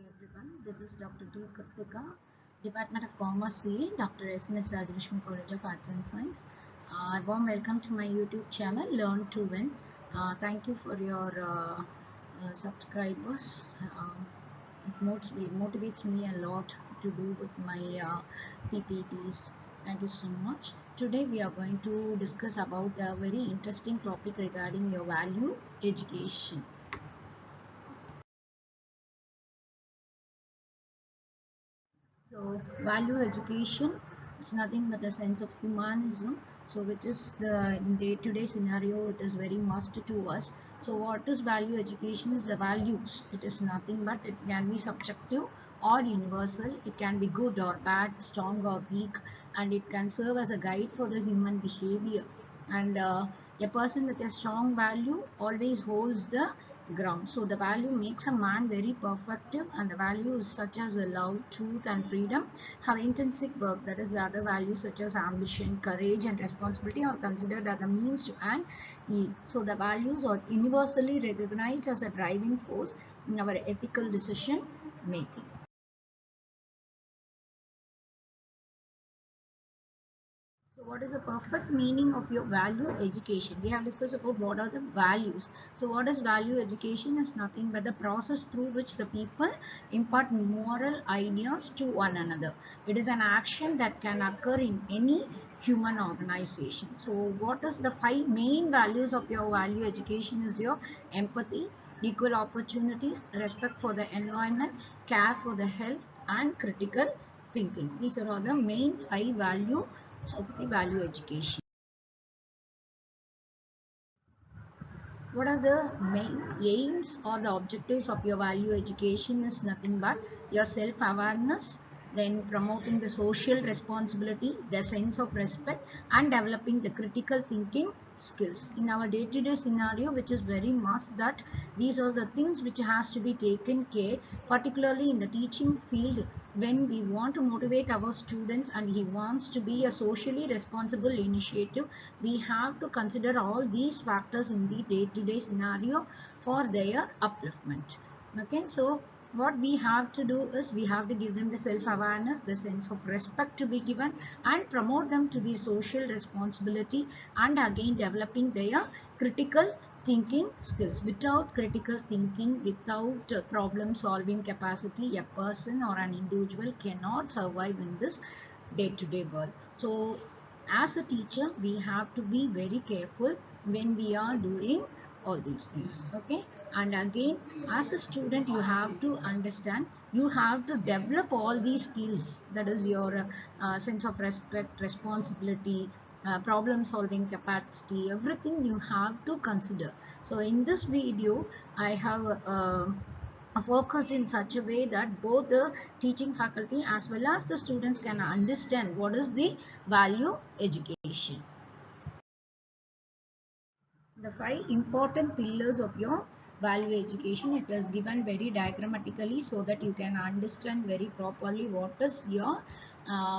everyone. This is Dr. T. Kritika, Department of Commerce CA, Dr. SNS College of Arts and Science. Warm welcome to my YouTube channel, Learn to Win. Thank you for your subscribers. It motivates me a lot to do with my PPTs. Thank you so much. Today we are going to discuss about a very interesting topic regarding your value education. So value education is nothing but the sense of humanism. So which is the in day-to-day scenario, it is very must to us. So what is value education is the values. It is nothing but it can be subjective or universal. It can be good or bad, strong or weak, and it can serve as a guide for the human behavior. And a person with a strong value always holds the ground. So the value makes a man very perfective, and the values such as love, truth and freedom have intrinsic work. That is, the other values such as ambition, courage and responsibility are considered as the means to an end. So the values are universally recognized as a driving force in our ethical decision making. So what is the perfect meaning of your value education? We have discussed about what are the values. So what is value education is nothing but the process through which the people impart moral ideas to one another. It is an action that can occur in any human organization. So what is the 5 main values of your value education is your empathy, equal opportunities, respect for the environment, care for the health and critical thinking. These are all the main 5 values of the value education. What are the main aims or the objectives of your value education is nothing but your self-awareness, then promoting the social responsibility, the sense of respect and developing the critical thinking skills. In our day-to-day scenario, which is very must that these are the things which has to be taken care, particularly in the teaching field, when we want to motivate our students and he wants to be a socially responsible initiative, we have to consider all these factors in the day-to-day scenario for their upliftment. Okay, so what we have to do is we have to give them the self-awareness, the sense of respect to be given, and promote them to the social responsibility, and again developing their critical thinking skills. Without critical thinking, without problem solving capacity, a person or an individual cannot survive in this day-to-day world. So as a teacher, we have to be very careful when we are doing all these things. Okay, and again as a student you have to understand, you have to develop all these skills. That is your sense of respect, responsibility, problem solving capacity, everything you have to consider. So in this video I have focused in such a way that both the teaching faculty as well as the students can understand what is the value education. The 5 important pillars of your value education, it is given very diagrammatically so that you can understand very properly what is your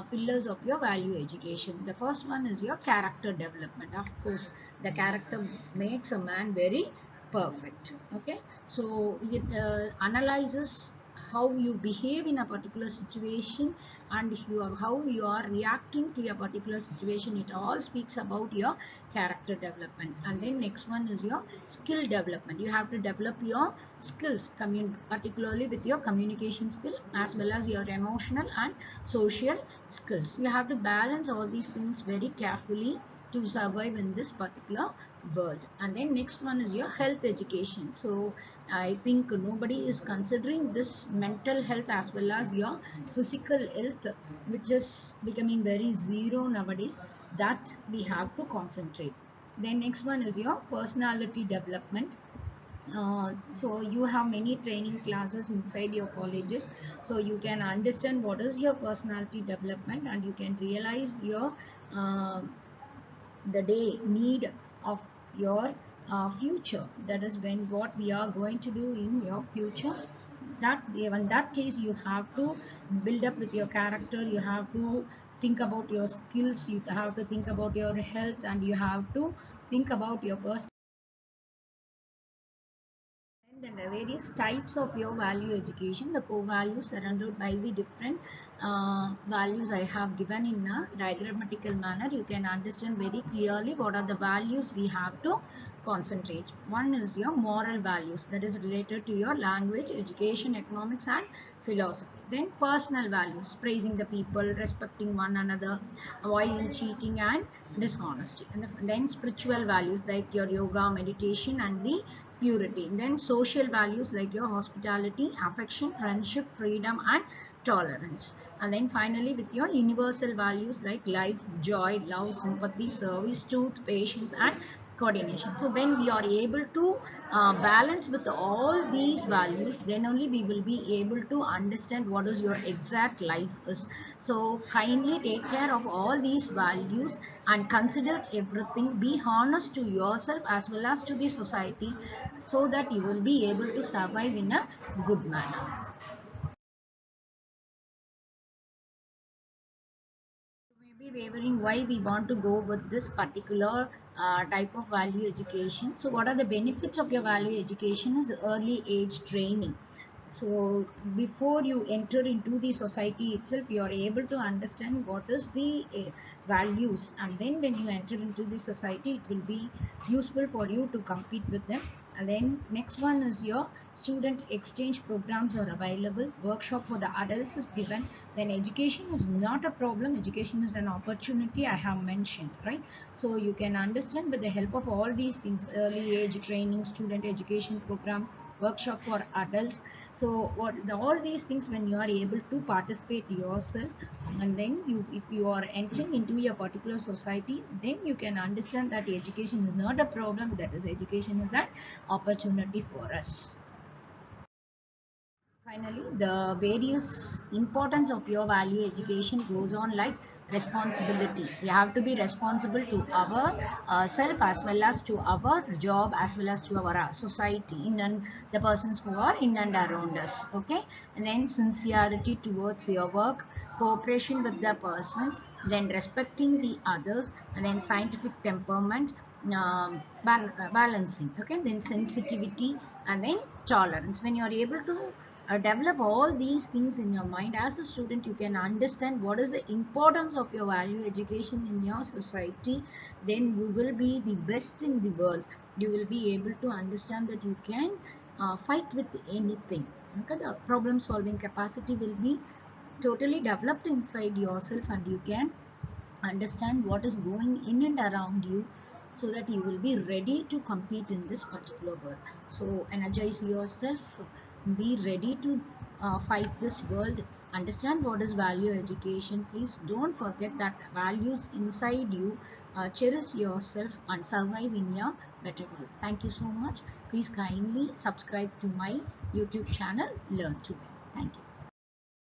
pillars of your value education. The first one is your character development. Of course, the character makes a man very perfect. Okay, so it analyzes how you behave in a particular situation and how you are reacting to a particular situation. It all speaks about your character development. And then next one is your skill development. You have to develop your skills, particularly with your communication skill as well as your emotional and social skills. You have to balance all these things very carefully to survive in this particular world. And then next one is your health education. So I think nobody is considering this mental health as well as your physical health, which is becoming very zero nowadays, that we have to concentrate. Then next one is your personality development. So you have many training classes inside your colleges, so you can understand what is your personality development and you can realize your uh, the day need of your future. That is when what we are going to do in your future, that in that case you have to build up with your character. You have to think about your skills, you have to think about your health, and you have to think about your personal. Then the various types of your value education, the core values surrounded by the different values I have given in a diagrammatical manner. You can understand very clearly what are the values we have to concentrate. One is your moral values, that is related to your language, education, economics and philosophy. Then personal values, praising the people, respecting one another, avoiding cheating and dishonesty. And then spiritual values like your yoga, meditation and the purity. And then social values like your hospitality, affection, friendship, freedom and tolerance. And then finally with your universal values like life, joy, love, sympathy, service, truth, patience and coordination. So when we are able to balance with all these values, then only we will be able to understand what is your exact life is. So kindly take care of all these values and consider everything. Be honest to yourself as well as to the society, so that you will be able to survive in a good manner. Maybe wavering why we want to go with this particular type of value education. So what are the benefits of your value education is early age training. So before you enter into the society itself, you are able to understand what is the values, and then when you enter into the society, it will be useful for you to compete with them. And then next one is your student exchange programs are available, workshop for the adults is given. Then education is not a problem, education is an opportunity, I have mentioned, right? So you can understand with the help of all these things: early age training, student education program, workshop for adults. So all these things, when you are able to participate yourself, and then you, if you are entering into a particular society, then you can understand that education is not a problem, that is education is an opportunity for us. Finally, the various importance of your value education goes on like responsibility. We have to be responsible to our self as well as to our job as well as to our society, in and the persons who are in and around us. Okay, and then sincerity towards your work, cooperation with the persons, then respecting the others, and then scientific temperament, balancing. Okay, then sensitivity and then tolerance. When you are able to develop all these things in your mind as a student, you can understand what is the importance of your value education in your society. Then you will be the best in the world. You will be able to understand that you can fight with anything. Okay, the problem solving capacity will be totally developed inside yourself, and you can understand what is going in and around you, so that you will be ready to compete in this particular world. So energize yourself, be ready to fight this world. Understand what is value education. Please don't forget that values inside you. Cherish yourself and survive in your better world. Thank you so much. Please kindly subscribe to my YouTube channel, Learn to Win. Thank you.